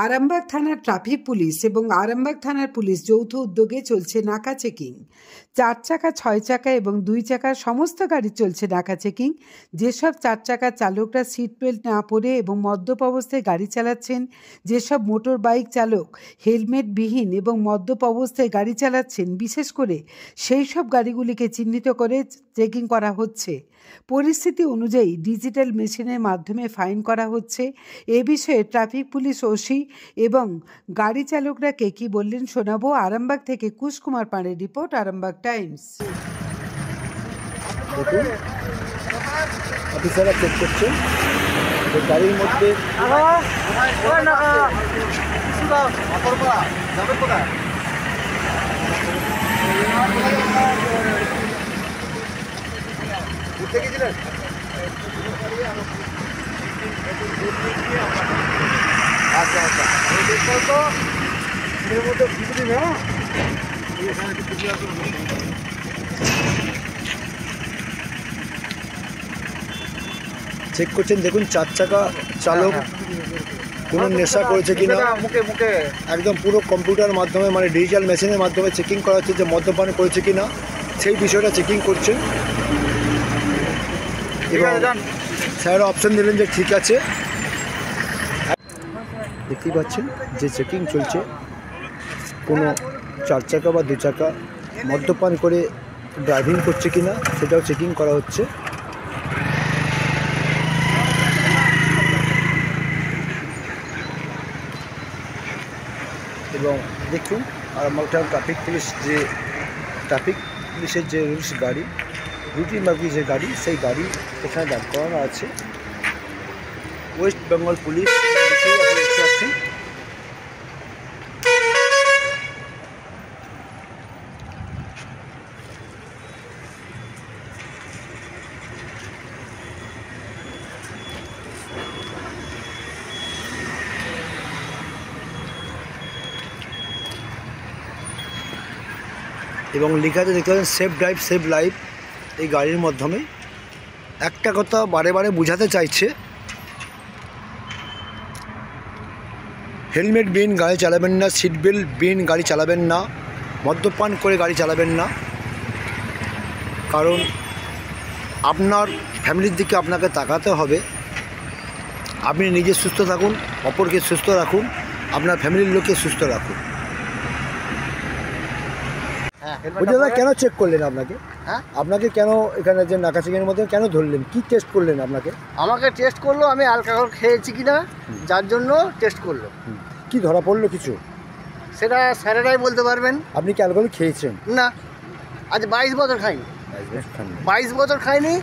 আরামবাগ থানার traffic police এবং আরামবাগ থানার পুলিশ যৌথ উদ্যোগে চলছে নাকা চেকিং। 4 চাকা, 6 চাকা এবং 2 চাকার সমস্ত গাড়ি চলছে নাকা চেকিং। যেসব 4 চাকার চালকরা সিট বেল্ট না পরে এবং মদ্যপ অবস্থায় গাড়ি চালাচ্ছেন, যেসব মোটর বাইক চালক হেলমেটবিহীন এবং মদ্যপ অবস্থায় গাড়ি চালাচ্ছেন, বিশেষ করে সেই সব গাড়িগুলিকে চিহ্নিত করে চেকিং করা হচ্ছে। পরিস্থিতি অনুযায়ী ডিজিটাল মেশিনের মাধ্যমে ফাইন করা হচ্ছে। এ বিষয়ে ট্রাফিক পুলিশ ওসি এবং গাড়ি চালকরা কে কি বললেন শোনাবো। আরামবাগ থেকে কুশ কুমার পাঁড়ের রিপোর্ট, আরামবাগ টাইমস। দেখুন, অফিসাররা চেক করছেন গাড়ির মধ্যে ঘুরতে গেছিলেন। আচ্ছা আচ্ছা, তো এর মধ্যে কিছুদিন চেক করছেন। দেখুন, 4 চাকা চালক কোনো নেশা করেছে কিনা, মুখে মুখে একদম পুরো কম্পিউটার মাধ্যমে, মানে ডিজিটাল মেশিনের মাধ্যমে চেকিং করা হচ্ছে যে মদ্যপান করেছে কিনা, সেই বিষয়টা চেকিং করছেন। এবং স্যার অপশন দিলেন যে ঠিক আছে। দেখতেই পাচ্ছেন যে চেকিং চলছে, কোনো 4 চাকা বা 2 চাকা মদ্যপান করে ড্রাইভিং করছে কিনা সেটাও চেকিং করা হচ্ছে। এবং দেখুন, আরামবাগ ট্রাফিক পুলিশের যে রুলস গাড়ি, রুটিন মাফিক যে গাড়ি, সেই গাড়ি এখানে দাঁড় করানো আছে। ওয়েস্ট বেঙ্গল পুলিশ দেখতে পাচ্ছেন। এবং লেখা আছে দেখতে পাচ্ছেন সেফ ড্রাইভ সেভ লাইফ। এই গাড়ির মাধ্যমে একটা কথা বারে বারে বোঝাতে চাইছে, হেলমেট বিহীন গাড়ি চালাবেন না, সিট বেল্ট বিহীন গাড়ি চালাবেন না, মদ্যপান করে গাড়ি চালাবেন না। কারণ আপনার ফ্যামিলির দিকে আপনাকে তাকাতে হবে। আপনি নিজে সুস্থ থাকুন, অপরকে সুস্থ রাখুন, আপনার ফ্যামিলির লোককে সুস্থ রাখুন। দাদা, কেন চেক করলেন আপনাকে? আপনাকে কেন এখানে যে নাকা চেকিংয়ের মধ্যে কেন ধরলেন? কি টেস্ট করলেন আপনাকে? আমাকে টেস্ট করলো আমি অ্যালকোহল খেয়েছি কিনা, যার জন্য টেস্ট করলো। কি ধরা পড়লো কিছু? সেটা স্যারেরাই বলতে পারবেন। আপনি কি অ্যালকোহল খেয়েছেন? না, আজ 22 বছর খাইনি। 22 বছর খাইনি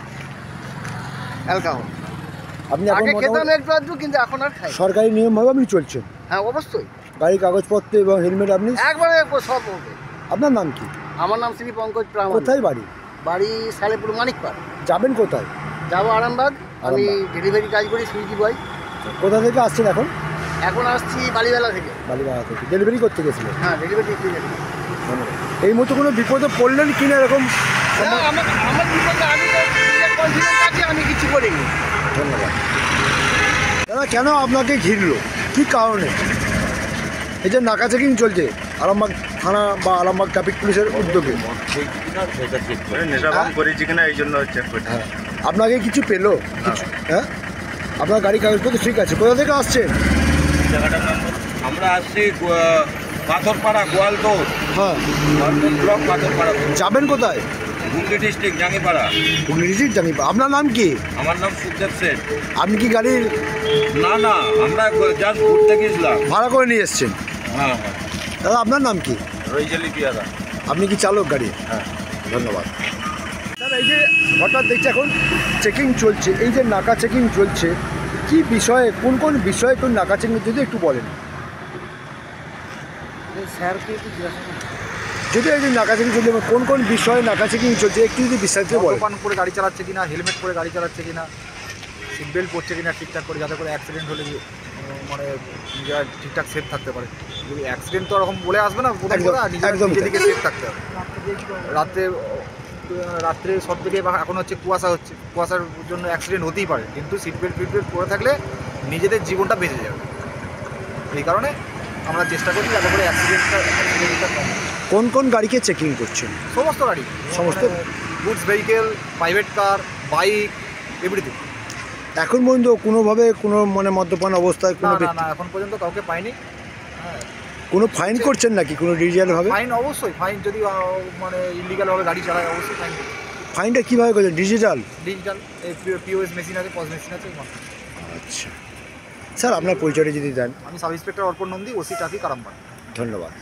অ্যালকোহল। আপনি আগে খেতাম একটু আধটু, কিন্তু এখন আর খাই। সরকারি নিয়মভাবে আপনি চলছেন? হ্যাঁ, অবশ্যই। গাড়ির কাগজপত্র এবং হেলমেট আপনি একবারে সব হবে। আপনার নাম কি? আমার নাম শ্রী পঙ্কজ প্রামাণিক। কোথায় বাড়ি? বাড়ি সালেপুর মানিকপাড়। যাবেন কোথায়? যাবো আরামবাগ। আমি ডেলিভারি কাজ করি, সুইগি বয়। কোথা থেকে আসছেন এখন? এখন আসছি বালিবেলা থেকে। বালিবেলা থেকে ডেলিভারি করতে গেছিলেন? হ্যাঁ, ডেলিভারি করতে গেছি। এই মুহূর্তে কোনো বিপদে পড়লেন কিনা এরকম? আমার বিপদে আমি কনফিডেন্স আছে, আমি কিছু করিনি। ধন্যবাদ। দাদা, কেন আপনাকে ঘিরলো, কি কারণে? এই যে নাকা চেকিং চলছে আরামবাগ থানা বা আরামবাগ ট্রাফিক পুলিশের উদ্যোগে, হ্যাঁ, আপনাকে কিছু পেলো? হ্যাঁ, আপনার গাড়ি কাগজপত্র ঠিক আছে? কোথা থেকে আসছেন? আমরা আসছি পাথরপাড়া, গোয়ালতোড়। হ্যাঁ, ব্লক পাথরপাড়া। যাবেন কোথায়? হুগলি ডিস্ট্রিক্ট জাঙ্গিপাড়া। হুগলি ডিস্ট্রিক্ট জাঙ্গিপাড়া। আপনার নাম কি? আমার নাম সুখদেব সেন। আপনি কি গাড়ির? না, আমরা জাস্ট ঘুরতে গেছিলাম। ভাড়া করে নিয়ে এসছেন? হ্যাঁ। দাদা, আপনার নাম কি? রইজালি পিয়াদা। আপনি কি চালক গাড়ি? হ্যাঁ। ধন্যবাদ। দাদা, এই যে হঠাৎ দেখছি এখন চেকিং চলছে, এই যে নাকা চেকিং চলছে, কি বিষয়ে, কোন বিষয়ে কোন নাকা চেকিং যদি একটু বলেন? স্যারকে একটু জিজ্ঞাসা করুন। যদি এই যে নাকা চেকিং চলছে, কোন বিষয়ে নাকা চেকিং চলছে একটু যদি বিস্তারিত বলেন। মদ্যপান করে গাড়ি চালাচ্ছে কিনা, হেলমেট পরে গাড়ি চালাচ্ছে কিনা, সিট বেল্ট পরছে কিনা ঠিকঠাক করে, যাতে করে অ্যাক্সিডেন্ট হলে মানে নিজেরা ঠিকঠাক সেফ থাকতে পারে। যদি অ্যাক্সিডেন্ট তো ওরকম বলে আসবে না, নিজেদিকে সেফ থাকতে হবে। রাত্রে সব দিকে এখন হচ্ছে কুয়াশার জন্য অ্যাক্সিডেন্ট হতেই পারে, কিন্তু সিট বেল্ট পরে থাকলে নিজেদের জীবনটা বেঁচে যাবে। এই কারণে আমরা চেষ্টা করি যাতে করে অ্যাক্সিডেন্টটা কম হয়। কোন কোন গাড়িকে চেকিং করছেন? সমস্ত গাড়ি, সমস্ত? Goods vehicle, private car, bike, everything. এখন পর্যন্ত কোনোভাবে কোনো মানে মদ্যপান অবস্থায় কোনো না না, এখন পর্যন্ত কাউকে পাইনি। হ্যাঁ, কোনো ফাইন করছেন নাকি কোনো ডিজিটালভাবে? ফাইন অবশ্যই, ফাইন যদি মানে ইলিগালভাবে গাড়ি চালায় অবশ্যই ফাইন। ফাইনটা কীভাবে করছেন? ডিজিটাল পিওএস মেশিন আছে, পজ মেশিন আছে। আচ্ছা স্যার, আপনার পরিচয়টা যদি দেন। আমি সাব ইন্সপেক্টর অর্পণ নন্দী, ওসি ট্রাফিক আরামবাগ। ধন্যবাদ।